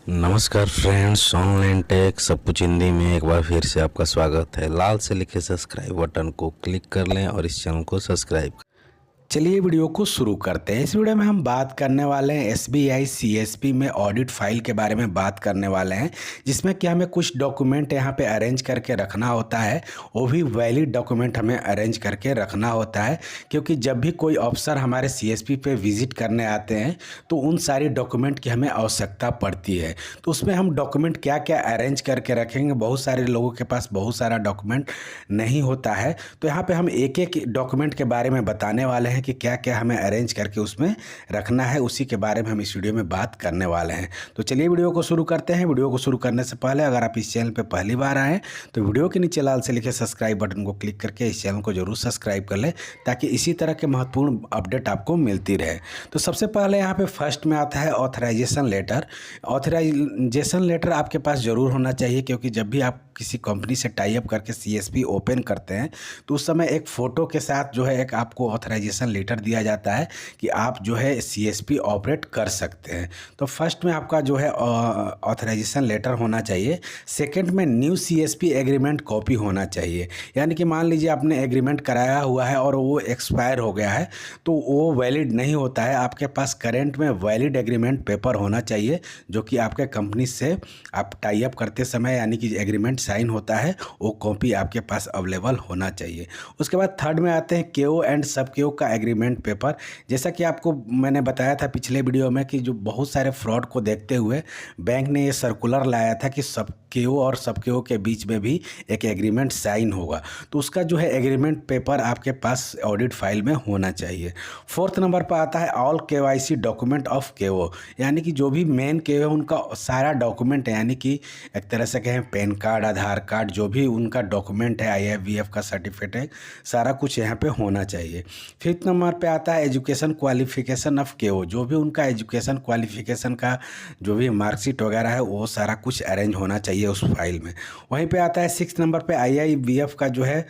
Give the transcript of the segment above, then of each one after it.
नमस्कार friends, online take सब कुछ हिंदी में एक बार फिर से आपका स्वागत है। लाल से लिखे सब्सक्राइब बटन को क्लिक कर लें और इस चैनल को सब्सक्राइब। चलिए वीडियो को शुरू करते हैं। इस वीडियो में हम बात करने वाले हैं एसबीआई सीएसपी में ऑडिट फाइल के बारे में बात करने वाले हैं, जिसमें कि हमें कुछ डॉक्यूमेंट यहाँ पे अरेंज करके रखना होता है। वो भी वैलिड डॉक्यूमेंट हमें अरेंज करके रखना होता है, क्योंकि जब भी कोई अफसर हमारे सीएसपी पे विजिट करने आते हैं तो उन सारी डॉक्यूमेंट की हमें आवश्यकता पड़ती है। तो उसमें हम डॉक्यूमेंट क्या क्या अरेंज करके रखेंगे। बहुत सारे लोगों के पास बहुत सारा डॉक्यूमेंट नहीं होता है, तो यहाँ पे हम एक एक डॉक्यूमेंट के बारे में बताने वाले हैं कि क्या क्या हमें अरेंज करके उसमें रखना है। उसी के बारे में हम इस वीडियो में बात करने वाले हैं। तो चलिए वीडियो को शुरू करते हैं। वीडियो को शुरू करने से पहले अगर आप इस चैनल पे पहली बार आए तो वीडियो के नीचे लाल से लिखे सब्सक्राइब बटन को क्लिक करके इस चैनल को जरूर सब्सक्राइब कर लें, ताकि इसी तरह के महत्वपूर्ण अपडेट आपको मिलती रहे। तो सबसे पहले यहाँ पे फर्स्ट में आता है ऑथराइजेशन लेटर। ऑथराइजेशन लेटर आपके पास जरूर होना चाहिए, क्योंकि जब भी आप किसी कंपनी से टाई अप करके सीएसपी ओपन करते हैं तो उस समय एक फ़ोटो के साथ जो है एक आपको ऑथराइजेशन लेटर दिया जाता है कि आप जो है सीएसपी ऑपरेट कर सकते हैं। तो फर्स्ट में आपका जो है ऑथराइजेशन लेटर होना चाहिए। सेकंड में न्यू सीएसपी एग्रीमेंट कॉपी होना चाहिए, यानी कि मान लीजिए आपने एग्रीमेंट कराया हुआ है और वो एक्सपायर हो गया है तो वो वैलिड नहीं होता है। आपके पास करेंट में वैलिड एग्रीमेंट पेपर होना चाहिए, जो कि आपके कंपनी से आप टाई अप करते समय यानी कि एग्रीमेंट साइन होता है, वो कॉपी आपके पास अवेलेबल होना चाहिए। उसके बाद थर्ड में आते हैं केओ एंड सब केओ का एग्रीमेंट पेपर। जैसा कि आपको मैंने बताया था पिछले वीडियो में कि जो बहुत सारे फ्रॉड को देखते हुए बैंक ने ये सर्कुलर लाया था कि सब केओ और सब केओ के बीच में भी एक एग्रीमेंट साइन होगा, तो उसका जो है एग्रीमेंट पेपर आपके पास ऑडिट फाइल में होना चाहिए। फोर्थ नंबर पर आता है ऑल केवाईसी डॉक्यूमेंट ऑफ केओ, यानी कि जो भी मेन केओ है उनका सारा डॉक्यूमेंट है, यानी कि एक तरह से कहें पैन कार्ड, आधार कार्ड, जो भी उनका डॉक्यूमेंट है, आईएफबीएफ का सर्टिफिकेट है, सारा कुछ यहाँ पे होना चाहिए। फिफ्थ नंबर पे आता है एजुकेशन क्वालिफिकेशन ऑफ केओ, जो भी उनका एजुकेशन क्वालिफिकेशन का जो भी मार्कशीट वगैरह है वो सारा कुछ अरेंज होना चाहिए उस फाइल में। वहीं पे आता है सिक्स नंबर पे आईआईबीएफ का जो है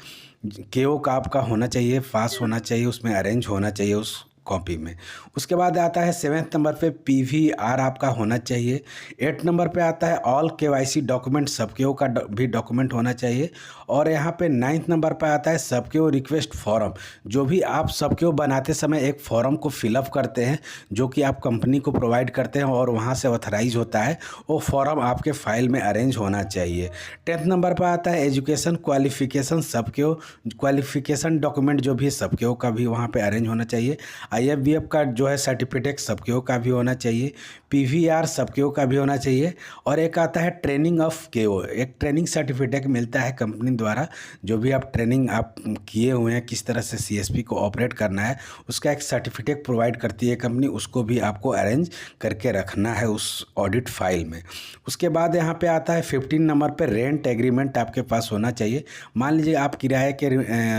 केओ का आपका होना चाहिए, पास होना चाहिए, उसमें अरेंज होना चाहिए उस कॉपी में। उसके बाद आता है सेवेंथ नंबर पे पीवीआर आपका होना चाहिए। एट नंबर पे आता है ऑल केवाईसी डॉक्यूमेंट, सबकेओ का भी डॉक्यूमेंट होना चाहिए। और यहाँ पे नाइन्थ नंबर पे आता है सबकेओ रिक्वेस्ट फॉर्म। जो भी आप सबकेओ बनाते समय एक फॉर्म को फिलअप करते हैं, जो कि आप कंपनी को प्रोवाइड करते हैं और वहाँ से ऑथराइज होता है, वो फॉर्म आपके फाइल में अरेंज होना चाहिए। टेंथ नंबर पर आता है एजुकेशन क्वालिफिकेशन सबकेओ, क्वालिफिकेशन डॉक्यूमेंट जो भी है सबकेओ का भी वहाँ पे अरेंज होना चाहिए। आईएफबीएफ का जो है सर्टिफिकेट सबकेओ का भी होना चाहिए। पीवीआर सबकेओ का भी होना चाहिए। और एक आता है ट्रेनिंग ऑफ केओ, एक ट्रेनिंग सर्टिफिकेट मिलता है कंपनी द्वारा, जो भी आप ट्रेनिंग आप किए हुए हैं किस तरह से सीएसपी को ऑपरेट करना है, उसका एक सर्टिफिकेट प्रोवाइड करती है कंपनी, उसको भी आपको अरेंज करके रखना है उस ऑडिट फाइल में। उसके बाद यहाँ पे आता है 15 नंबर पे रेंट एग्रीमेंट आपके पास होना चाहिए। मान लीजिए आप किराए के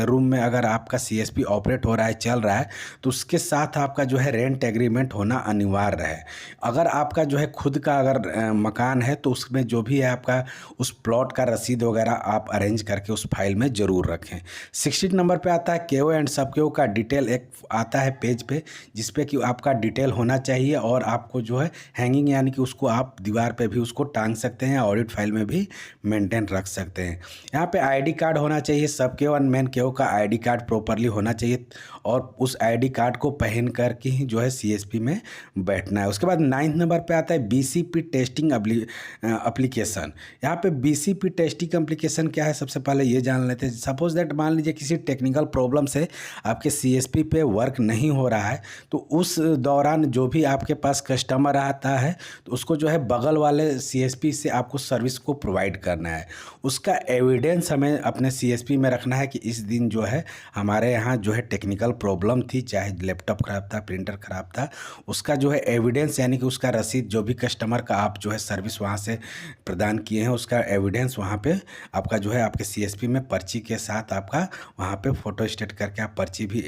रूम में अगर आपका सीएसपी ऑपरेट हो रहा है, चल रहा है, तो उसके साथ आपका जो है रेंट एग्रीमेंट होना अनिवार्य है। अगर आपका जो है खुद का अगर मकान है तो उसमें जो भी है आपका उस प्लॉट का रसीद वगैरह आप अरेंज करके उस फाइल में ज़रूर रखें। 16 नंबर पे आता है केओ एंड सब केओ का डिटेल, एक आता है पेज पे जिसपे कि आपका डिटेल होना चाहिए, और आपको जो है हैंगिंग यानी कि उसको आप दीवार पे भी उसको टांग सकते हैं, ऑडिट फाइल में भी मेंटेन रख सकते हैं। यहाँ पे आईडी कार्ड होना चाहिए, सब केओ एंड मेन केओ का आईडी कार्ड प्रॉपरली होना चाहिए, और उस आईडी कार्ड को पहन कर के ही जो है सीएसपी में बैठना है। उसके बाद 9 नंबर पे आता है बीसीपी टेस्टिंग एप्लीकेशन। यहाँ पे बीसीपी टेस्टिंग एप्लीकेशन क्या है, सबसे पहले ये जान लेते हैं। सपोज दैट मान लीजिए किसी टेक्निकल प्रॉब्लम से आपके सीएसपी पे वर्क नहीं हो रहा है, तो उस दौरान जो भी आपके पास कस्टमर आता है तो उसको जो है बगल वाले सीएसपी से आपको सर्विस को प्रोवाइड करना है। उसका एविडेंस हमें अपने सीएसपी में रखना है कि इस दिन जो है हमारे यहाँ जो है टेक्निकल प्रॉब्लम थी, चाहे लैपटॉप ख़राब था, प्रिंटर ख़राब था, उसका जो है एविडेंस यानी कि उसका रसीद, जो भी कस्टमर का आप जो है सर्विस वहाँ से प्रदान किए हैं उसका एविडेंस वहाँ पे आपका जो है आपके सीएसपी में पर्ची के साथ आपका वहाँ पे फ़ोटो स्टेट करके आप पर्ची भी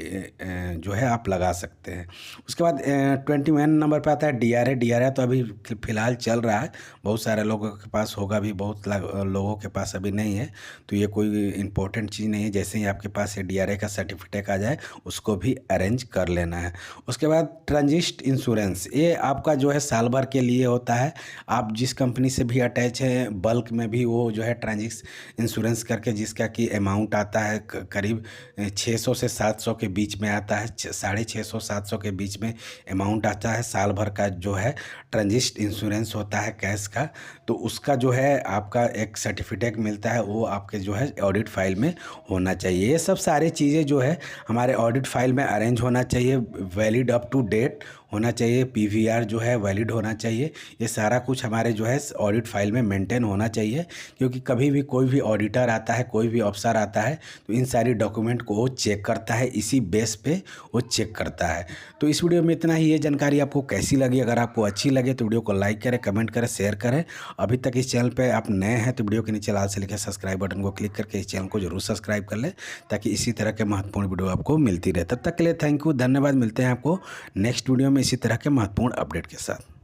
जो है आप लगा सकते हैं। उसके बाद 21 नंबर पे आता है डीआरए। डीआरए तो अभी फ़िलहाल चल रहा है, बहुत सारे लोगों के पास होगा भी, बहुत लोगों के पास अभी नहीं है, तो ये कोई इंपॉर्टेंट चीज़ नहीं है। जैसे ही आपके पास ये डीआरए का सर्टिफिकेट आ जाए उसको भी अरेंज कर लेना लेना है। उसके बाद ट्रांजिट इंश्योरेंस, ये आपका जो है साल भर के लिए होता है। आप जिस कंपनी से भी अटैच हैं बल्क में भी वो जो है ट्रांजिट इंश्योरेंस करके, जिसका कि अमाउंट आता है करीब 600 से 700 के बीच में आता है, 650 700 के बीच में अमाउंट आता है। साल भर का जो है ट्रांजिट इंश्योरेंस होता है कैश का, तो उसका जो है आपका एक सर्टिफिकेट मिलता है, वो आपके जो है ऑडिट फाइल में होना चाहिए। ये सब सारी चीज़ें जो है हमारे ऑडिट फाइल में अरेंज होना चाहिए, वैलिड अप टू डेट होना चाहिए, पीवीआर जो है वैलिड होना चाहिए। ये सारा कुछ हमारे जो है ऑडिट फाइल में मेंटेन होना चाहिए, क्योंकि कभी भी कोई भी ऑडिटर आता है, कोई भी अफसर आता है, तो इन सारी डॉक्यूमेंट को वो चेक करता है, इसी बेस पे वो चेक करता है। तो इस वीडियो में इतना ही। ये जानकारी आपको कैसी लगी? अगर आपको अच्छी लगे तो वीडियो को लाइक करें, कमेंट करें, शेयर करें। अभी तक इस चैनल पे आप नए हैं तो वीडियो के नीचे लाल से लिखे सब्सक्राइब बटन को क्लिक करके इस चैनल को जरूर सब्सक्राइब कर लें, ताकि इसी तरह के महत्वपूर्ण वीडियो आपको मिलती रहे। तब तक के लिए थैंक यू, धन्यवाद। मिलते हैं आपको नेक्स्ट वीडियो में इसी तरह के महत्वपूर्ण अपडेट के साथ।